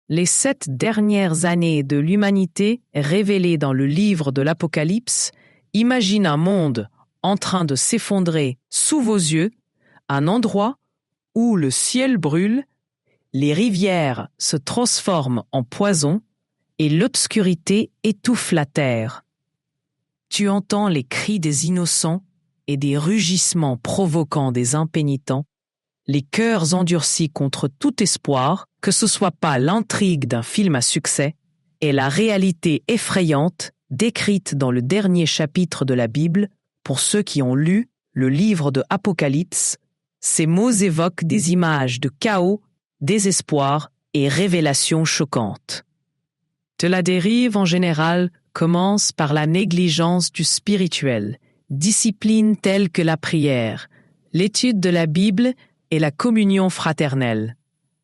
Les 7 dernières années de l'humanité révélées dans le livre de l'Apocalypse imaginent un monde en train de s'effondrer sous vos yeux, un endroit où le ciel brûle, les rivières se transforment en poison et l'obscurité étouffe la terre. Tu entends les cris des innocents et des rugissements provoquants des impénitents, les cœurs endurcis contre tout espoir, que ce soit pas l'intrigue d'un film à succès, et la réalité effrayante décrite dans le dernier chapitre de la Bible pour ceux qui ont lu le livre de Apocalypse. Ces mots évoquent des images de chaos, désespoir et révélations choquantes. La dérive en général commence par la négligence du spirituel, disciplines telles que la prière, l'étude de la Bible et la communion fraternelle.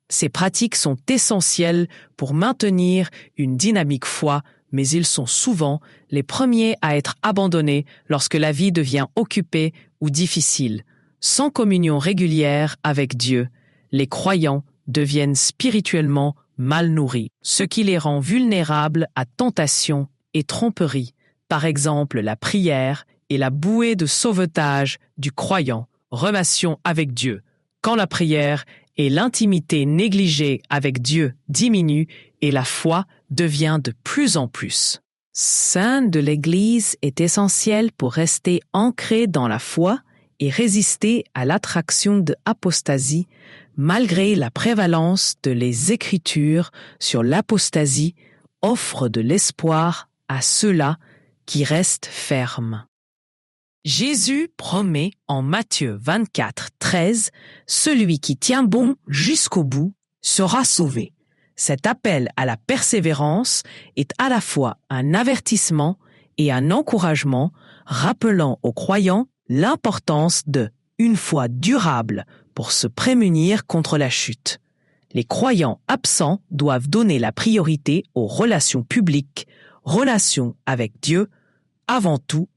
Ces pratiques sont essentielles pour maintenir une dynamique foi, mais ils sont souvent les premiers à être abandonnés lorsque la vie devient occupée ou difficile. Sans communion régulière avec Dieu, les croyants deviennent spirituellement mal nourris, ce qui les rend vulnérables à tentation et tromperie, par exemple la prière et la bouée de sauvetage du croyant, relation avec Dieu. Quand la prière et l'intimité négligée avec Dieu diminuent et la foi devient de plus en plus saine de l'Église est essentielle pour rester ancré dans la foi et résister à l'attraction de apostasie malgré la prévalence de les Écritures sur l'apostasie offre de l'espoir à ceux-là qui restent fermes. Jésus promet en Matthieu 24, 13 « Celui qui tient bon jusqu'au bout sera sauvé ». Cet appel à la persévérance est à la fois un avertissement et un encouragement, rappelant aux croyants l'importance de une foi durable pour se prémunir contre la chute. Les croyants absents doivent donner la priorité aux relations publiques, relations avec Dieu, avant tout.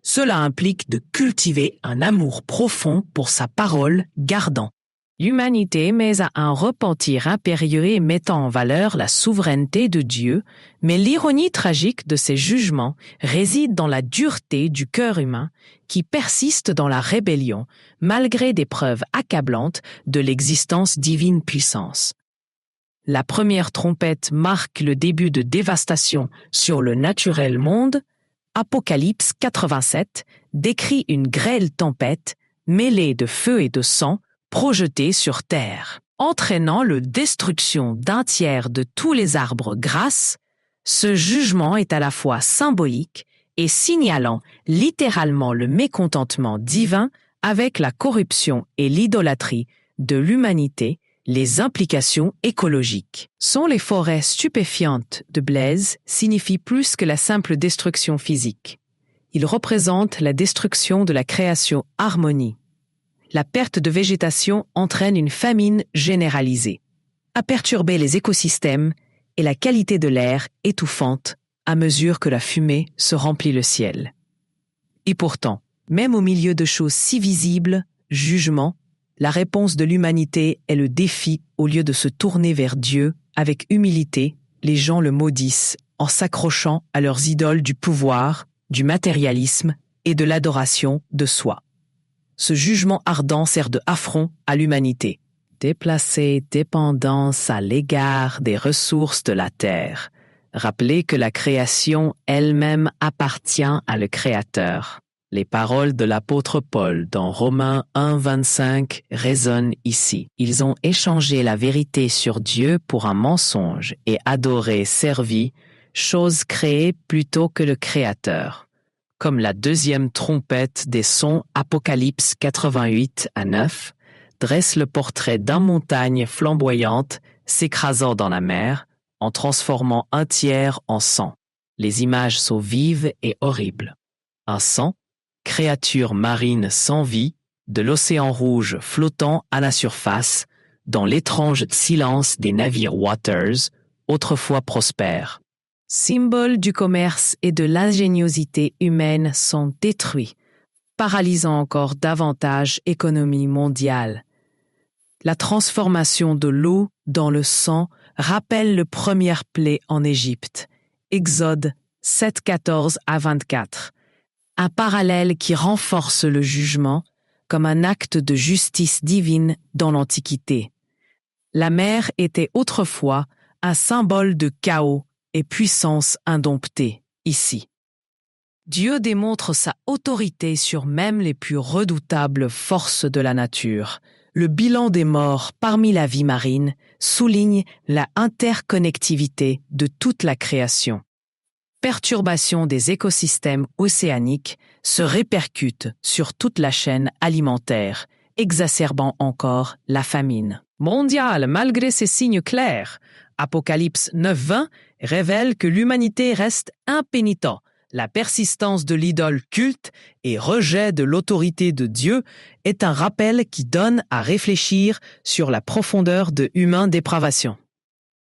Cela implique de cultiver un amour profond pour sa parole, gardant l'humanité mais à un repentir impérieux et mettant en valeur la souveraineté de Dieu, mais l'ironie tragique de ces jugements réside dans la dureté du cœur humain qui persiste dans la rébellion malgré des preuves accablantes de l'existence divine puissance. La première trompette marque le début de dévastation sur le naturel monde. Apocalypse 87 décrit une grêle tempête mêlée de feu et de sang projetée sur terre, entraînant la destruction d'un tiers de tous les arbres grasses. Ce jugement est à la fois symbolique et signalant littéralement le mécontentement divin avec la corruption et l'idolâtrie de l'humanité. Les implications écologiques sont les forêts stupéfiantes de Blaise signifient plus que la simple destruction physique. Ils représentent la destruction de la création harmonie. La perte de végétation entraîne une famine généralisée, a perturbé les écosystèmes et la qualité de l'air étouffante à mesure que la fumée se remplit le ciel. Et pourtant, même au milieu de choses si visibles, jugement, la réponse de l'humanité est le défi au lieu de se tourner vers Dieu avec humilité, les gens le maudissent en s'accrochant à leurs idoles du pouvoir, du matérialisme et de l'adoration de soi. Ce jugement ardent sert de affront à l'humanité. Déplacer dépendance à l'égard des ressources de la terre. Rappelez que la création elle-même appartient à le Créateur. Les paroles de l'apôtre Paul dans Romains 1, 25 résonnent ici. Ils ont échangé la vérité sur Dieu pour un mensonge et adoré, servi, chose créée plutôt que le Créateur. Comme la deuxième trompette des sons Apocalypse 88 à 9 dresse le portrait d'une montagne flamboyante s'écrasant dans la mer en transformant un tiers en sang. Les images sont vives et horribles. Un sang, créature marine sans vie, de l'océan rouge flottant à la surface, dans l'étrange silence des navires Waters, autrefois prospères. Symboles du commerce et de l'ingéniosité humaine sont détruits, paralysant encore davantage l'économie mondiale. La transformation de l'eau dans le sang rappelle le première plaie en Égypte. Exode 7, 14 à 24. Un parallèle qui renforce le jugement comme un acte de justice divine dans l'Antiquité. La mer était autrefois un symbole de chaos et puissance indomptée, ici. Dieu démontre sa autorité sur même les plus redoutables forces de la nature. Le bilan des morts parmi la vie marine souligne la interconnectivité de toute la création. Perturbation des écosystèmes océaniques se répercute sur toute la chaîne alimentaire, exacerbant encore la famine mondiale malgré ces signes clairs. Apocalypse 9:20 révèle que l'humanité reste impénitente. La persistance de l'idole culte et rejet de l'autorité de Dieu est un rappel qui donne à réfléchir sur la profondeur de humaine dépravation.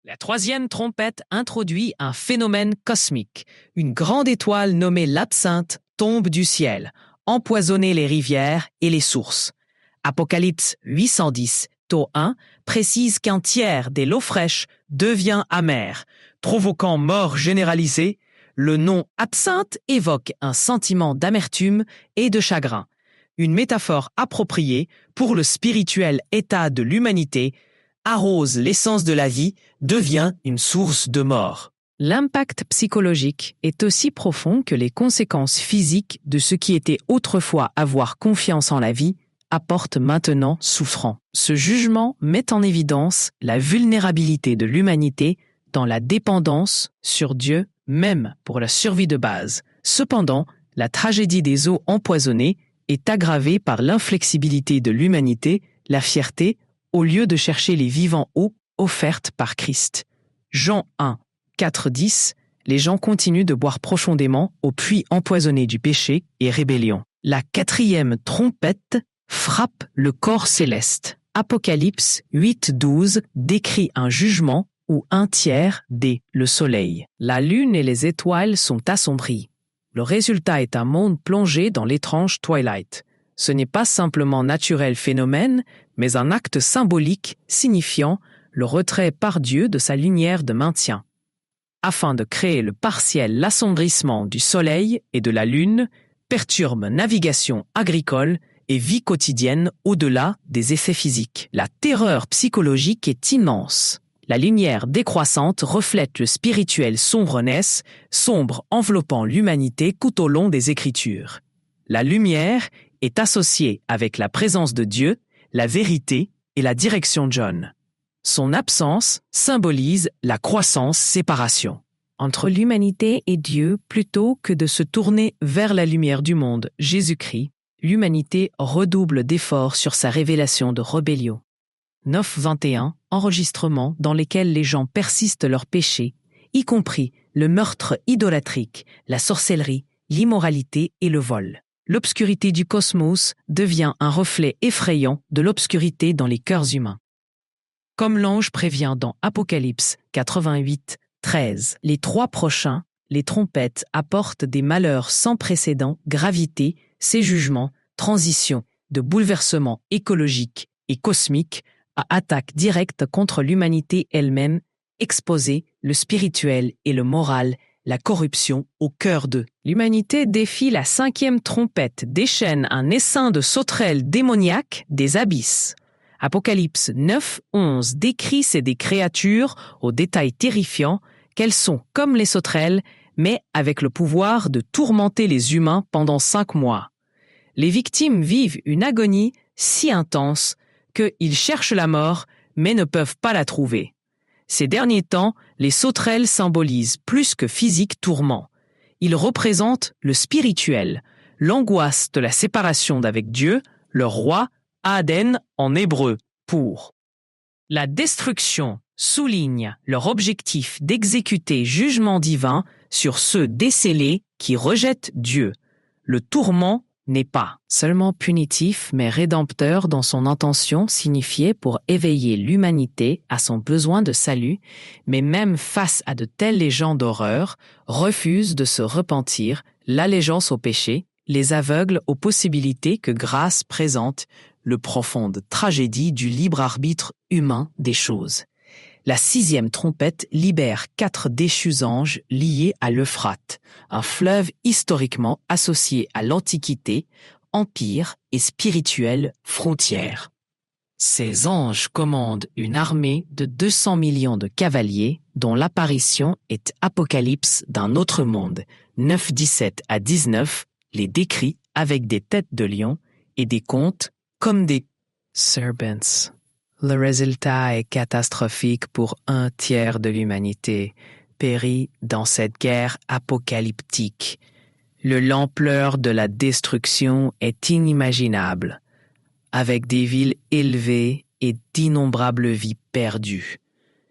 La troisième trompette introduit un phénomène cosmique. Une grande étoile nommée l'absinthe tombe du ciel, empoisonner les rivières et les sources. Apocalypse 810, taux 1, précise qu'un tiers des lots fraîches devient amer, provoquant mort généralisée. Le nom absinthe évoque un sentiment d'amertume et de chagrin, une métaphore appropriée pour le spirituel état de l'humanité, arrose l'essence de la vie, devient une source de mort. L'impact psychologique est aussi profond que les conséquences physiques de ce qui était autrefois avoir confiance en la vie apporte maintenant souffrant. Ce jugement met en évidence la vulnérabilité de l'humanité dans la dépendance sur Dieu, même pour la survie de base. Cependant, la tragédie des eaux empoisonnées est aggravée par l'inflexibilité de l'humanité, la fierté, au lieu de chercher les vivants eaux offertes par Christ. Jean 1, 4, 10, les gens continuent de boire profondément au puits empoisonné du péché et rébellion. La quatrième trompette frappe le corps céleste. Apocalypse 8, 12 décrit un jugement où un tiers dès le soleil. La lune et les étoiles sont assombries. Le résultat est un monde plongé dans l'étrange twilight. Ce n'est pas simplement naturel phénomène, mais un acte symbolique signifiant le retrait par Dieu de sa lumière de maintien. Afin de créer le partiel l'assombrissement du soleil et de la lune perturbe navigation agricole et vie quotidienne au-delà des effets physiques. La terreur psychologique est immense. La lumière décroissante reflète le spirituel sombreness, sombre enveloppant l'humanité tout au long des Écritures. La lumière est associée avec la présence de Dieu, la vérité et la direction de John. Son absence symbolise la croissance-séparation entre l'humanité et Dieu plutôt que de se tourner vers la lumière du monde, Jésus-Christ. L'humanité redouble d'efforts sur sa révélation de rébellion. 9-21, enregistrements dans lesquels les gens persistent leurs péchés, y compris le meurtre idolâtrique, la sorcellerie, l'immoralité et le vol. L'obscurité du cosmos devient un reflet effrayant de l'obscurité dans les cœurs humains. Comme l'ange prévient dans Apocalypse 88, 13, les 3 prochains, les trompettes apportent des malheurs sans précédent, gravité, ces jugements, transition, de bouleversements écologiques et cosmiques à attaque directe contre l'humanité elle-même, exposer le spirituel et le moral, la corruption au cœur d'eux. L'humanité défie la 5e trompette, déchaîne un essaim de sauterelles démoniaques des abysses. Apocalypse 9, 11 décrit des créatures aux détails terrifiants qu'elles sont comme les sauterelles, mais avec le pouvoir de tourmenter les humains pendant 5 mois. Les victimes vivent une agonie si intense qu'ils cherchent la mort, mais ne peuvent pas la trouver. Ces derniers temps, les sauterelles symbolisent plus que physique tourment. Ils représentent le spirituel, l'angoisse de la séparation d'avec Dieu, leur roi, Aden en hébreu, pour. La destruction souligne leur objectif d'exécuter jugement divin sur ceux décellés qui rejettent Dieu. Le tourment n'est pas seulement punitif, mais rédempteur dans son intention signifiée pour éveiller l'humanité à son besoin de salut, mais même face à de telles légendes d'horreur, refuse de se repentir, l'allégeance au péché, les aveugles aux possibilités que grâce présente, le profonde tragédie du libre arbitre humain des choses. La 6e trompette libère 4 déchus anges liés à l'Euphrate, un fleuve historiquement associé à l'Antiquité, empire et spirituelle frontière. Ces anges commandent une armée de 200 millions de cavaliers dont l'apparition est Apocalypse d'un autre monde, 9:17 à 19, les décrit avec des têtes de lion et des contes comme des serpents. Le résultat est catastrophique pour 1/3 de l'humanité, périt dans cette guerre apocalyptique. L'ampleur de la destruction est inimaginable, avec des villes élevées et d'innombrables vies perdues.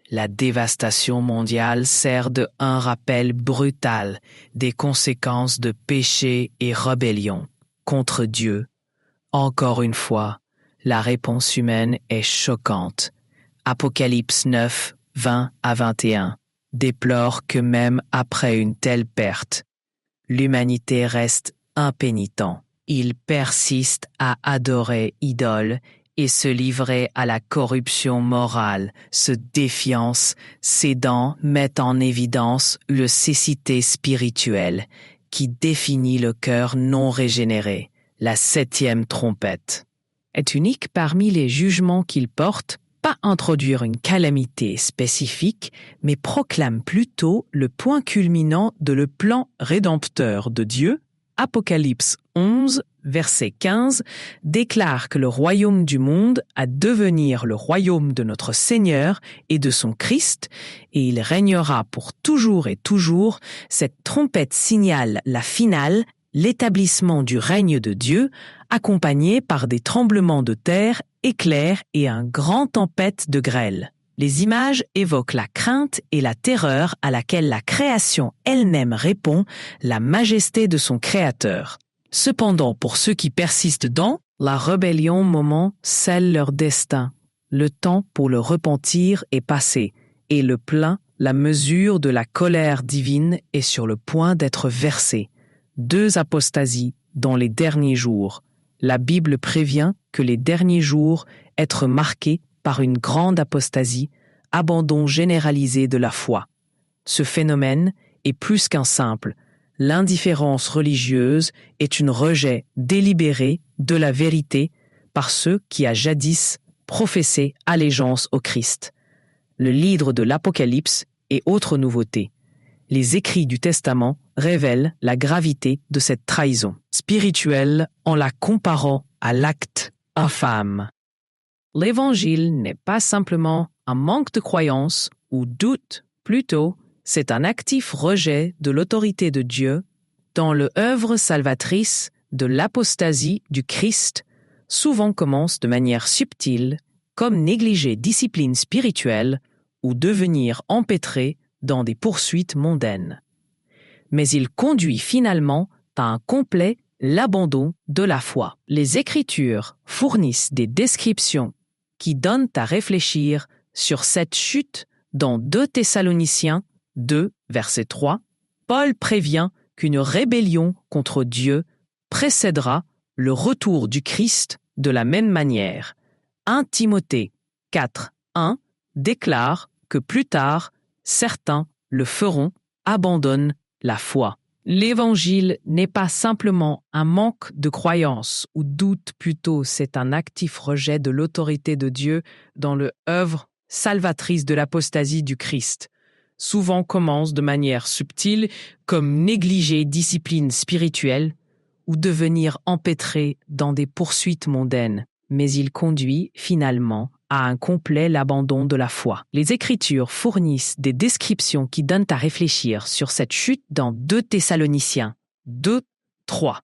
La dévastation mondiale sert de un rappel brutal des conséquences de péché et rébellion contre Dieu. Encore une fois, la réponse humaine est choquante. Apocalypse 9, 20 à 21 déplore que même après une telle perte, l'humanité reste impénitent. Il persiste à adorer idoles et se livrer à la corruption morale. Ce défiance cédant met en évidence le cécité spirituelle qui définit le cœur non régénéré. La 7e trompette est unique parmi les jugements qu'il porte, pas introduire une calamité spécifique, mais proclame plutôt le point culminant de le plan rédempteur de Dieu. Apocalypse 11, verset 15, déclare que le royaume du monde a devenir le royaume de notre Seigneur et de son Christ, et il régnera pour toujours et toujours. Cette trompette signale la finale, l'établissement du règne de Dieu, accompagné par des tremblements de terre, éclairs et un grand tempête de grêle. Les images évoquent la crainte et la terreur à laquelle la création elle-même répond, la majesté de son Créateur. Cependant, pour ceux qui persistent dans la rébellion, moment scelle leur destin. Le temps pour le repentir est passé, et le plein, la mesure de la colère divine est sur le point d'être versée. 2 apostasies dans les derniers jours. La Bible prévient que les derniers jours être marqués par une grande apostasie, abandon généralisé de la foi. Ce phénomène est plus qu'un simple. L'indifférence religieuse est un rejet délibéré de la vérité par ceux qui a jadis professé allégeance au Christ. Le livre de l'Apocalypse est autre nouveauté. Les écrits du Testament révèlent la gravité de cette trahison spirituelle en la comparant à l'acte infâme. L'Évangile n'est pas simplement un manque de croyance ou doute, plutôt c'est un actif rejet de l'autorité de Dieu dans l'œuvre salvatrice de l'apostasie du Christ, souvent commence de manière subtile, comme négliger discipline spirituelle ou devenir empêtré dans des poursuites mondaines. Mais il conduit finalement à un complet l'abandon de la foi. Les Écritures fournissent des descriptions qui donnent à réfléchir sur cette chute dans 2 Thessaloniciens 2, verset 3. Paul prévient qu'une rébellion contre Dieu précédera le retour du Christ de la même manière. 1 Timothée 4, 1 déclare que plus tard, certains le feront, abandonnent la foi. L'Évangile n'est pas simplement un manque de croyance ou doute, plutôt c'est un actif rejet de l'autorité de Dieu dans l'œuvre salvatrice de l'apostasie du Christ. Souvent commence de manière subtile, comme négliger discipline spirituelle ou devenir empêtré dans des poursuites mondaines, mais il conduit finalement à un complet l'abandon de la foi. Les Écritures fournissent des descriptions qui donnent à réfléchir sur cette chute dans 2 Thessaloniciens 2, 3.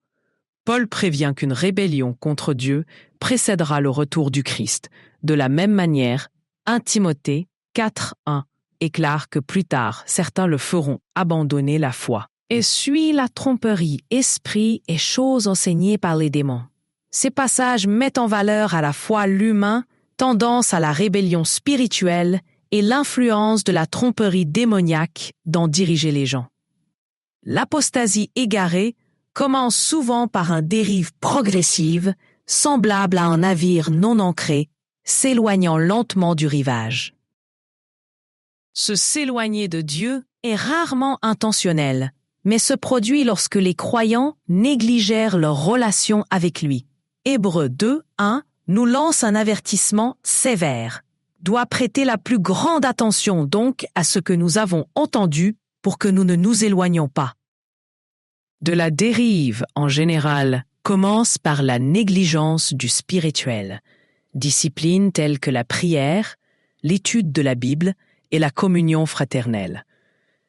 Paul prévient qu'une rébellion contre Dieu précédera le retour du Christ. De la même manière, 1 Timothée 4, 1 déclare que plus tard, certains le feront abandonner la foi. Et suit la tromperie, esprit et choses enseignées par les démons. Ces passages mettent en valeur à la fois l'humain, tendance à la rébellion spirituelle et l'influence de la tromperie démoniaque d'en diriger les gens. L'apostasie égarée commence souvent par une dérive progressive, semblable à un navire non ancré, s'éloignant lentement du rivage. Se s'éloigner de Dieu est rarement intentionnel, mais se produit lorsque les croyants négligèrent leur relation avec lui. Hébreux 2:1 nous lance un avertissement sévère. Doit prêter la plus grande attention donc à ce que nous avons entendu pour que nous ne nous éloignions pas. De la dérive en général commence par la négligence du spirituel. Disciplines telles que la prière, l'étude de la Bible et la communion fraternelle.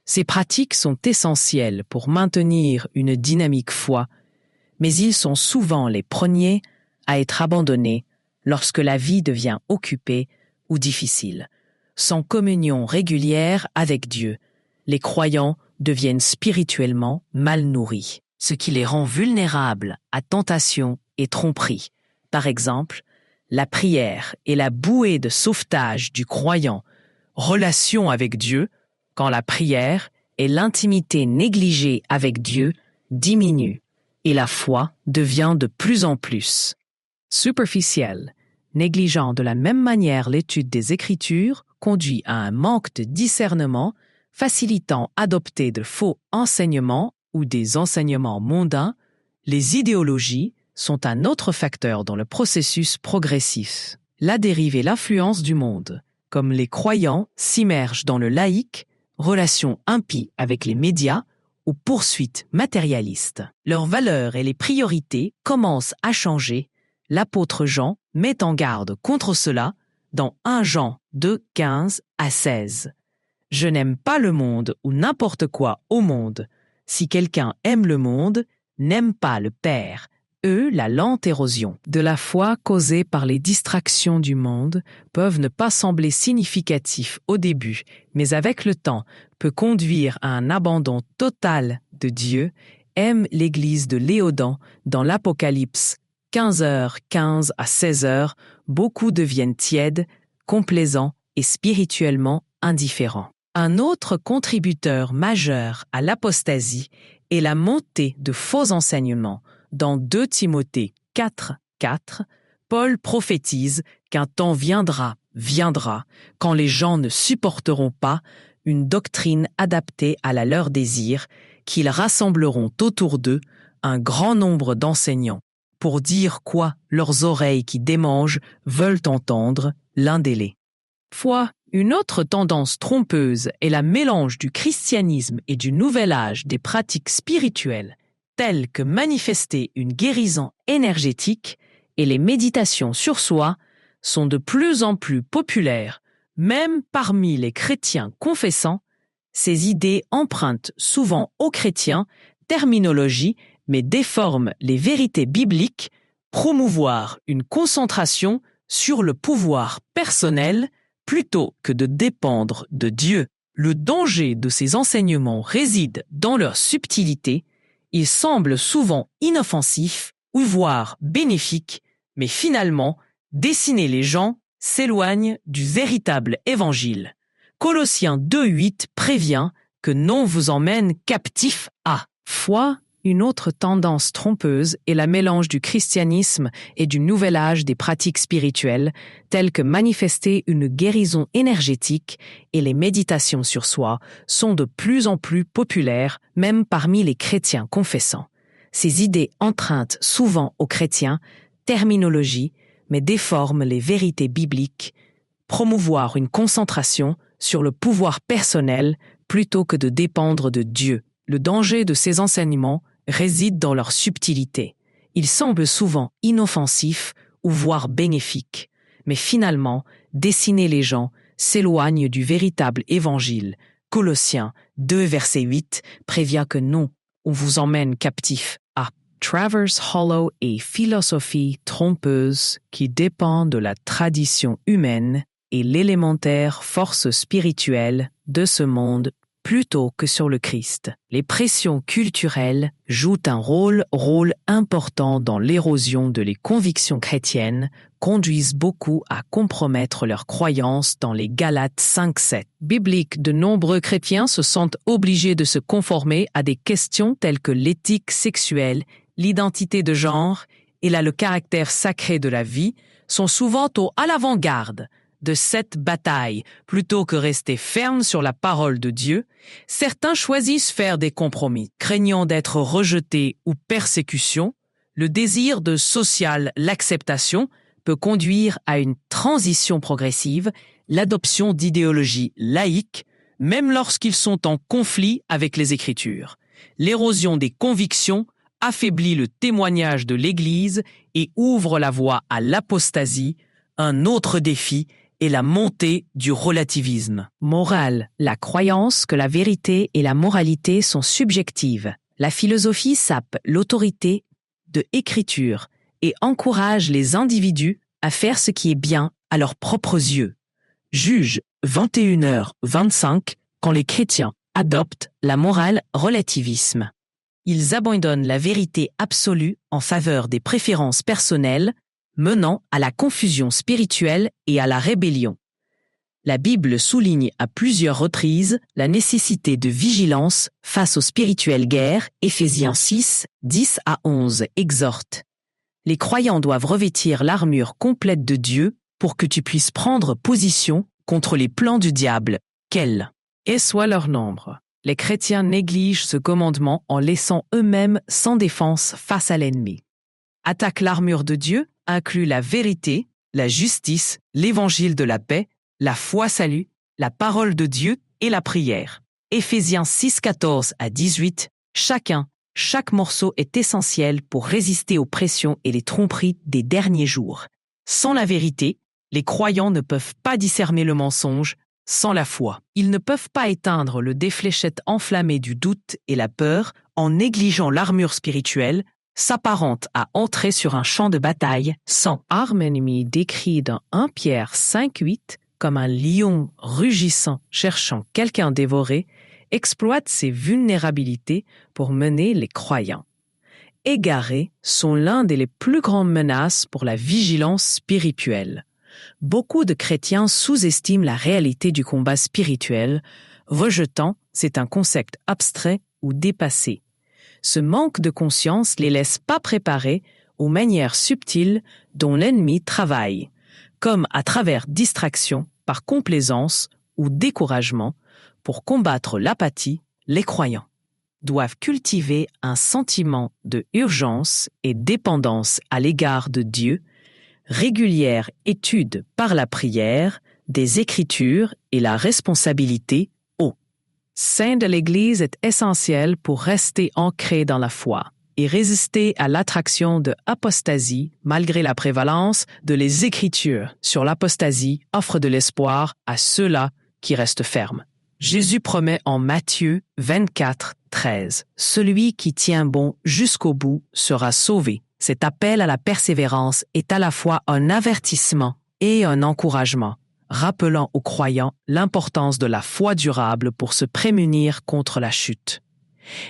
Ces pratiques sont essentielles pour maintenir une dynamique foi, mais ils sont souvent les premiers à être abandonnés lorsque la vie devient occupée ou difficile. Sans communion régulière avec Dieu, les croyants deviennent spirituellement mal nourris, ce qui les rend vulnérables à tentation et tromperie. Par exemple, la prière est la bouée de sauvetage du croyant, relation avec Dieu, quand la prière et l'intimité négligée avec Dieu diminuent et la foi devient de plus en plus superficielle. Négligeant de la même manière l'étude des Écritures conduit à un manque de discernement, facilitant adopter de faux enseignements ou des enseignements mondains. Les idéologies sont un autre facteur dans le processus progressif. La dérive et l'influence du monde, comme les croyants s'immergent dans le laïque, relations impies avec les médias ou poursuites matérialistes. Leurs valeurs et les priorités commencent à changer. L'apôtre Jean met en garde contre cela dans 1 Jean 2:15-16. « Je n'aime pas le monde ou n'importe quoi au monde. Si quelqu'un aime le monde, n'aime pas le Père. » La lente érosion de la foi causée par les distractions du monde peuvent ne pas sembler significatifs au début, mais avec le temps peut conduire à un abandon total de Dieu, aime l'Église de Léodan dans l'Apocalypse 15h15 à 16h, beaucoup deviennent tièdes, complaisants et spirituellement indifférents. Un autre contributeur majeur à l'apostasie est la montée de faux enseignements. Dans 2 Timothée 4:4, Paul prophétise qu'un temps viendra, quand les gens ne supporteront pas une doctrine adaptée à leur désir, qu'ils rassembleront autour d'eux un grand nombre d'enseignants, pour dire quoi leurs oreilles qui démangent veulent entendre, l'un des fois. Une autre tendance trompeuse est la mélange du christianisme et du nouvel âge des pratiques spirituelles, telles que manifester une guérison énergétique et les méditations sur soi, sont de plus en plus populaires, même parmi les chrétiens confessants. Ces idées empruntent souvent aux chrétiens terminologie, mais déforment les vérités bibliques, promouvoir une concentration sur le pouvoir personnel plutôt que de dépendre de Dieu. Le danger de ces enseignements réside dans leur subtilité. Ils semblent souvent inoffensifs ou voire bénéfiques, mais finalement, dessiner les gens s'éloigne du véritable évangile. Colossiens 2:8 prévient que non vous emmène captifs à foi. Une autre tendance trompeuse est la mélange du christianisme et du nouvel âge des pratiques spirituelles, telles que manifester une guérison énergétique et les méditations sur soi, sont de plus en plus populaires, même parmi les chrétiens confessants. Ces idées empruntent souvent aux chrétiens terminologie, mais déforment les vérités bibliques, promouvoir une concentration sur le pouvoir personnel plutôt que de dépendre de Dieu. Le danger de ces enseignements réside dans leur subtilité. Ils semblent souvent inoffensifs ou voire bénéfiques, mais finalement, dessiner les gens s'éloigne du véritable évangile. Colossiens 2:8 prévient que non, on vous emmène captifs à Travers Hollow et philosophie trompeuse qui dépend de la tradition humaine et l'élémentaire force spirituelle de ce monde plutôt que sur le Christ. Les pressions culturelles jouent un rôle important dans l'érosion de les convictions chrétiennes, conduisent beaucoup à compromettre leurs croyances dans les Galates 5:7. Biblique, de nombreux chrétiens se sentent obligés de se conformer à des questions telles que l'éthique sexuelle, l'identité de genre et a le caractère sacré de la vie, sont souvent à l'avant-garde de cette bataille. Plutôt que rester fermes sur la parole de Dieu, certains choisissent faire des compromis. Craignant d'être rejetés ou persécution, le désir de social, l'acceptation, peut conduire à une transition progressive, l'adoption d'idéologies laïques, même lorsqu'ils sont en conflit avec les Écritures. L'érosion des convictions affaiblit le témoignage de l'Église et ouvre la voie à l'apostasie. Un autre défi est la montée du relativisme. Morale, la croyance que la vérité et la moralité sont subjectives. La philosophie sape l'autorité de Écriture et encourage les individus à faire ce qui est bien à leurs propres yeux. Juge 21h25 quand les chrétiens adoptent la morale relativisme. Ils abandonnent la vérité absolue en faveur des préférences personnelles, menant à la confusion spirituelle et à la rébellion. La Bible souligne à plusieurs reprises la nécessité de vigilance face aux spirituelles guerres. Éphésiens 6, 10-11 exhorte. Les croyants doivent revêtir l'armure complète de Dieu pour que tu puisses prendre position contre les plans du diable, quel et soit leur nombre. Les chrétiens négligent ce commandement en laissant eux-mêmes sans défense face à l'ennemi. Attaque l'armure de Dieu inclut la vérité, la justice, l'évangile de la paix, la foi salut, la parole de Dieu et la prière. Éphésiens 6, 14-18, chaque morceau est essentiel pour résister aux pressions et les tromperies des derniers jours. Sans la vérité, les croyants ne peuvent pas discerner le mensonge. Sans la foi, ils ne peuvent pas éteindre le défléchette enflammé du doute et la peur en négligeant l'armure spirituelle, s'apparente à entrer sur un champ de bataille sans arme ennemie décrit dans 1 Pierre 5,8 comme un lion rugissant cherchant quelqu'un dévoré, exploite ses vulnérabilités pour mener les croyants. Égarés sont l'un des plus grandes menaces pour la vigilance spirituelle. Beaucoup de chrétiens sous-estiment la réalité du combat spirituel, rejetant c'est un concept abstrait ou dépassé. Ce manque de conscience les laisse pas préparés aux manières subtiles dont l'ennemi travaille, comme à travers distraction, par complaisance ou découragement, pour combattre l'apathie. Les croyants doivent cultiver un sentiment de urgence et dépendance à l'égard de Dieu, régulière étude par la prière, des Écritures et la responsabilité au sein de l'Église est essentielle pour rester ancré dans la foi et résister à l'attraction de apostasie malgré la prévalence de les Écritures sur l'apostasie offre de l'espoir à ceux-là qui restent fermes. Jésus promet en Matthieu 24, 13 « Celui qui tient bon jusqu'au bout sera sauvé ». Cet appel à la persévérance est à la fois un avertissement et un encouragement, rappelant aux croyants l'importance de la foi durable pour se prémunir contre la chute.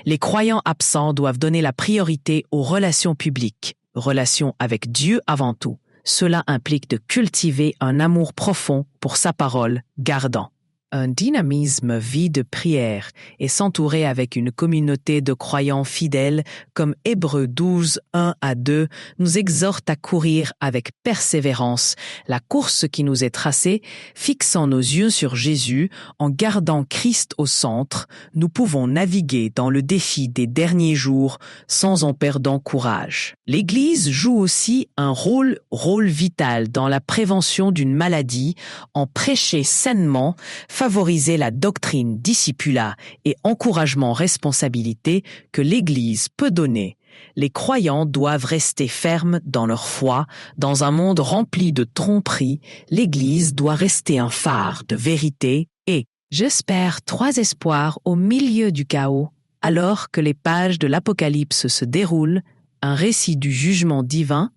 Les croyants absents doivent donner la priorité aux relations publiques, relations avec Dieu avant tout. Cela implique de cultiver un amour profond pour sa parole, gardant un dynamisme vie de prière et s'entourer avec une communauté de croyants fidèles comme Hébreux 12, 1-2 nous exhorte à courir avec persévérance la course qui nous est tracée, fixant nos yeux sur Jésus, en gardant Christ au centre, nous pouvons naviguer dans le défi des derniers jours sans en perdant courage. L'Église joue aussi un rôle vital dans la prévention d'une maladie, en prêcher sainement, favoriser la doctrine discipula et encouragement responsabilité que l'Église peut donner. Les croyants doivent rester fermes dans leur foi. Dans un monde rempli de tromperies, l'Église doit rester un phare de vérité et, j'espère, 3 espoirs au milieu du chaos. Alors que les pages de l'Apocalypse se déroulent, un récit du jugement divin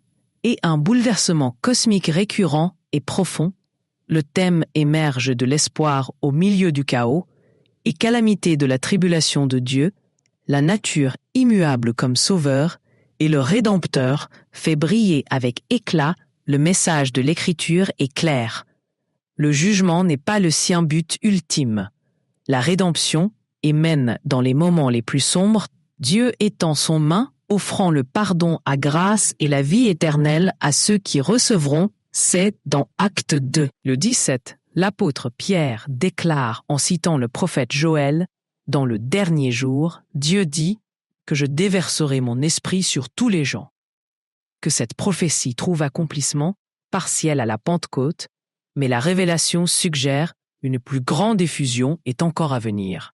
et un bouleversement cosmique récurrent et profond, le thème émerge de l'espoir au milieu du chaos et calamité de la tribulation de Dieu, la nature immuable comme sauveur et le Rédempteur fait briller avec éclat le message de l'Écriture est clair. Le jugement n'est pas le sien but ultime. La rédemption, et mène dans les moments les plus sombres, Dieu étend son main offrant le pardon à grâce et la vie éternelle à ceux qui recevront. C'est dans Acte 2. Le 17, l'apôtre Pierre déclare en citant le prophète Joël, « Dans le dernier jour, Dieu dit que je déverserai mon esprit sur tous les gens. » Que cette prophétie trouve accomplissement partiel à la Pentecôte, mais la révélation suggère une plus grande effusion est encore à venir.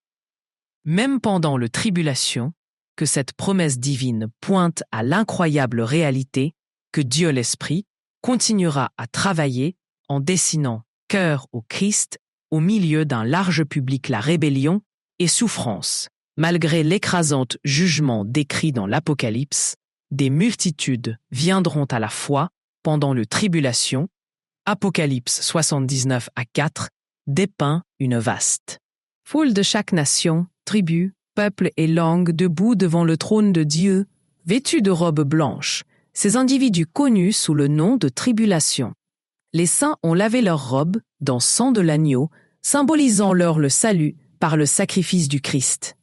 Même pendant le tribulation, que cette promesse divine pointe à l'incroyable réalité que Dieu l'Esprit continuera à travailler en dessinant cœur au Christ au milieu d'un large public la rébellion et souffrance. Malgré l'écrasant jugement décrit dans l'Apocalypse, des multitudes viendront à la foi pendant le tribulation. Apocalypse 79 à 4 dépeint une vaste foule de chaque nation, tribu, peuple et langue debout devant le trône de Dieu, vêtus de robes blanches, ces individus connus sous le nom de tribulation. Les saints ont lavé leurs robes dans sang de l'agneau, symbolisant leur le salut par le sacrifice du Christ.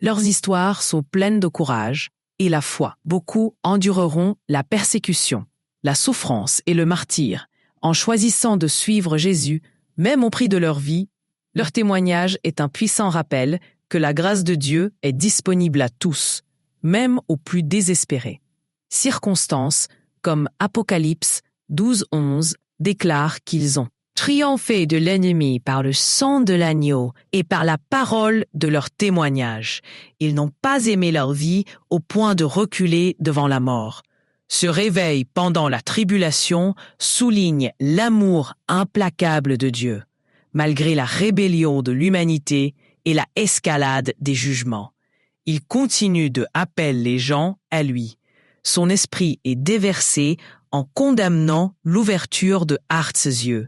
Leurs histoires sont pleines de courage et la foi. Beaucoup endureront la persécution, la souffrance et le martyre, en choisissant de suivre Jésus, même au prix de leur vie. Leur témoignage est un puissant rappel que la grâce de Dieu est disponible à tous, même aux plus désespérés. Circonstances comme Apocalypse 12:11 déclarent qu'ils ont triomphé de l'ennemi par le sang de l'agneau et par la parole de leur témoignage. Ils n'ont pas aimé leur vie au point de reculer devant la mort. Ce réveil pendant la tribulation souligne l'amour implacable de Dieu, malgré la rébellion de l'humanité et la escalade des jugements. Il continue de appeler les gens à lui. Son esprit est déversé en condamnant l'ouverture de hards yeux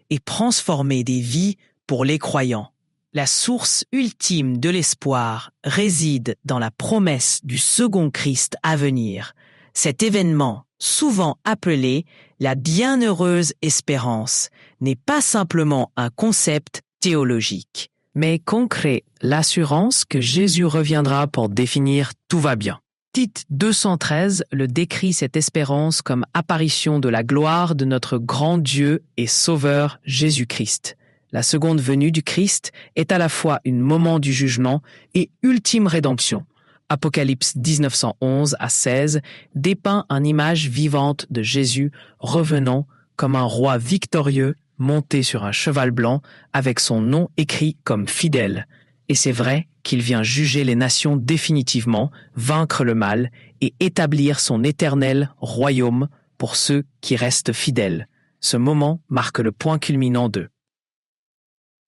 et transformer des vies pour les croyants. La source ultime de l'espoir réside dans la promesse du second Christ à venir. Cet événement, souvent appelé la bienheureuse espérance, n'est pas simplement un concept théologique, mais concret, l'assurance que Jésus reviendra pour définir tout va bien. Tite 213 le décrit cette espérance comme apparition de la gloire de notre grand Dieu et Sauveur Jésus-Christ. La seconde venue du Christ est à la fois un moment du jugement et ultime rédemption. Apocalypse 1911 à 16 dépeint une image vivante de Jésus revenant comme un roi victorieux monté sur un cheval blanc avec son nom écrit comme fidèle. Et c'est vrai qu'il vient juger les nations définitivement, vaincre le mal et établir son éternel royaume pour ceux qui restent fidèles. Ce moment marque le point culminant d'eux.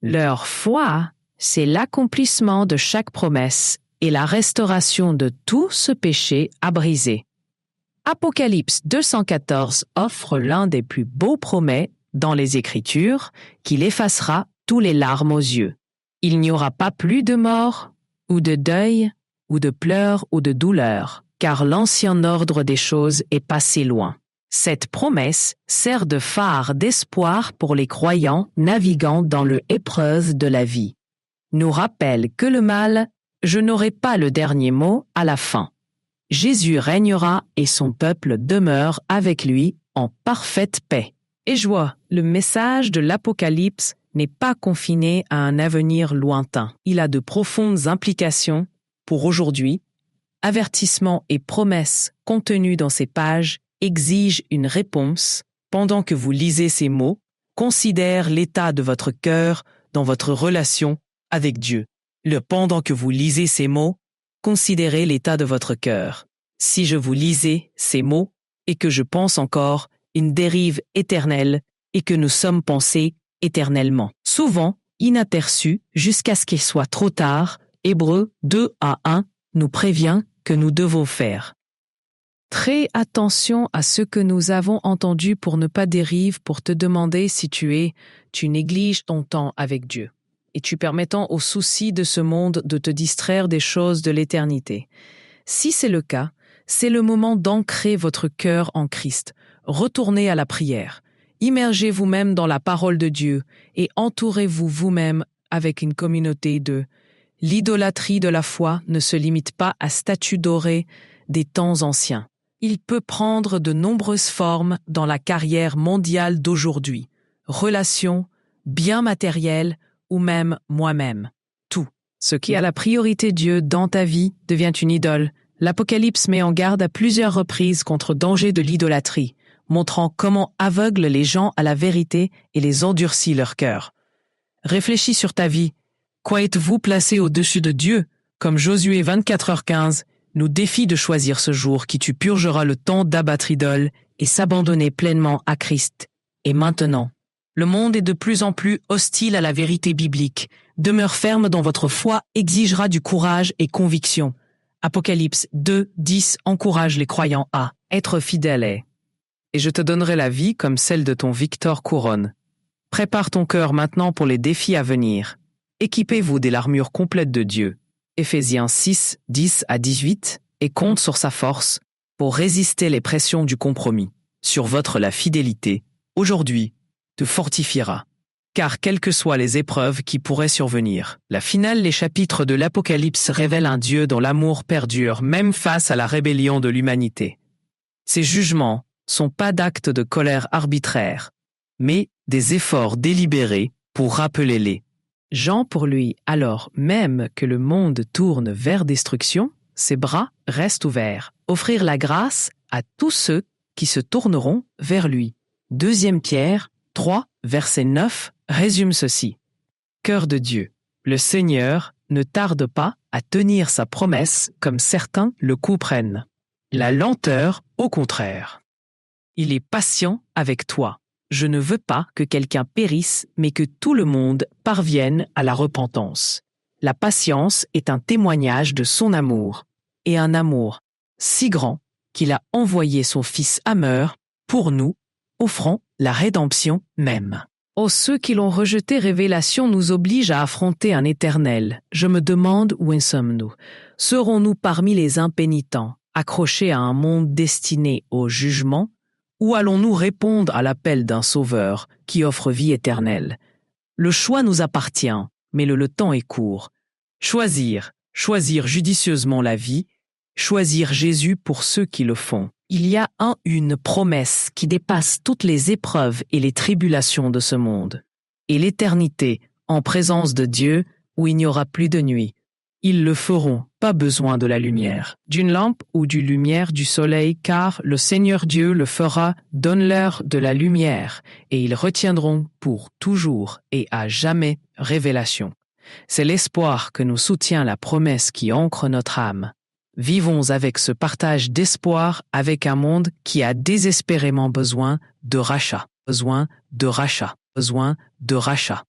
Leur foi, c'est l'accomplissement de chaque promesse et la restauration de tout ce péché à briser. Apocalypse 214 offre l'un des plus beaux promesses dans les Écritures qu'il effacera tous les larmes aux yeux. Il n'y aura pas plus de mort, ou de deuil, ou de pleurs, ou de douleur, car l'ancien ordre des choses est passé loin. Cette promesse sert de phare d'espoir pour les croyants naviguant dans l'épreuve de la vie. Nous rappelle que le mal, je n'aurai pas le dernier mot à la fin. Jésus régnera et son peuple demeure avec lui en parfaite paix. Et joie, le message de l'Apocalypse n'est pas confiné à un avenir lointain. Il a de profondes implications pour aujourd'hui. Avertissements et promesses contenus dans ces pages exigent une réponse. Pendant que vous lisez ces mots, considère l'état de votre cœur dans votre relation avec Dieu. Pendant que vous lisez ces mots, considérez l'état de votre cœur. Si je vous lisais ces mots et que je pense encore une dérive éternelle et que nous sommes pensés éternellement, souvent inaperçus jusqu'à ce qu'il soit trop tard, Hébreux 2:1 nous prévient que nous devons faire très attention à ce que nous avons entendu pour ne pas dérive, pour te demander si tu négliges ton temps avec Dieu et tu permettant aux soucis de ce monde de te distraire des choses de l'éternité. Si c'est le cas, c'est le moment d'ancrer votre cœur en Christ. Retournez à la prière. Immergez vous-même dans la parole de Dieu et entourez-vous vous-même avec une communauté de. L'idolâtrie de la foi ne se limite pas à statues dorées des temps anciens. Il peut prendre de nombreuses formes dans la carrière mondiale d'aujourd'hui. Relations, biens matériels ou même moi-même. Tout. Ce qui a la priorité Dieu dans ta vie devient une idole. L'Apocalypse met en garde à plusieurs reprises contre le danger de l'idolâtrie, montrant comment aveugle les gens à la vérité et les endurcit leur cœur. Réfléchis sur ta vie. Quoi êtes-vous placé au-dessus de Dieu? Comme Josué 24h15 nous défie de choisir ce jour qui tu purgeras le temps d'abattre idole et s'abandonner pleinement à Christ. Et maintenant, le monde est de plus en plus hostile à la vérité biblique. Demeure ferme dans votre foi exigera du courage et conviction. Apocalypse 2:10 encourage les croyants à être fidèles. Et je te donnerai la vie comme celle de ton Victor couronne. Prépare ton cœur maintenant pour les défis à venir. Équipez-vous de l'armure complète de Dieu. Éphésiens 6, 10-18, et compte sur sa force pour résister les pressions du compromis. Sur la fidélité, aujourd'hui, te fortifiera. Car quelles que soient les épreuves qui pourraient survenir, la finale, les chapitres de l'Apocalypse révèlent un Dieu dont l'amour perdure même face à la rébellion de l'humanité. Ces jugements sont pas d'actes de colère arbitraire, mais des efforts délibérés pour rappeler-les. Jean pour lui, alors même que le monde tourne vers destruction, ses bras restent ouverts, offrir la grâce à tous ceux qui se tourneront vers lui. 2 Pierre 3, verset 9, résume ceci. Cœur de Dieu, le Seigneur ne tarde pas à tenir sa promesse comme certains le comprennent. La lenteur, au contraire. Il est patient avec toi. Je ne veux pas que quelqu'un périsse, mais que tout le monde parvienne à la repentance. La patience est un témoignage de son amour, et un amour si grand qu'il a envoyé son Fils Hammer pour nous, offrant la rédemption même. Oh, ceux qui l'ont rejeté, révélation nous oblige à affronter un éternel. Je me demande où en sommes-nous. Serons-nous parmi les impénitents, accrochés à un monde destiné au jugement, ou allons-nous répondre à l'appel d'un Sauveur qui offre vie éternelle? Le choix nous appartient, mais le temps est court. Choisir judicieusement la vie, choisir Jésus pour ceux qui le font. Il y a une promesse qui dépasse toutes les épreuves et les tribulations de ce monde. Et l'éternité, en présence de Dieu, où il n'y aura plus de nuit. Ils le feront, pas besoin de la lumière, d'une lampe ou du lumière du soleil, car le Seigneur Dieu le fera, donne-leur de la lumière, et ils retiendront pour toujours et à jamais révélation. C'est l'espoir que nous soutient la promesse qui ancre notre âme. Vivons avec ce partage d'espoir avec un monde qui a désespérément besoin de rachat, besoin de rachat, besoin de rachat.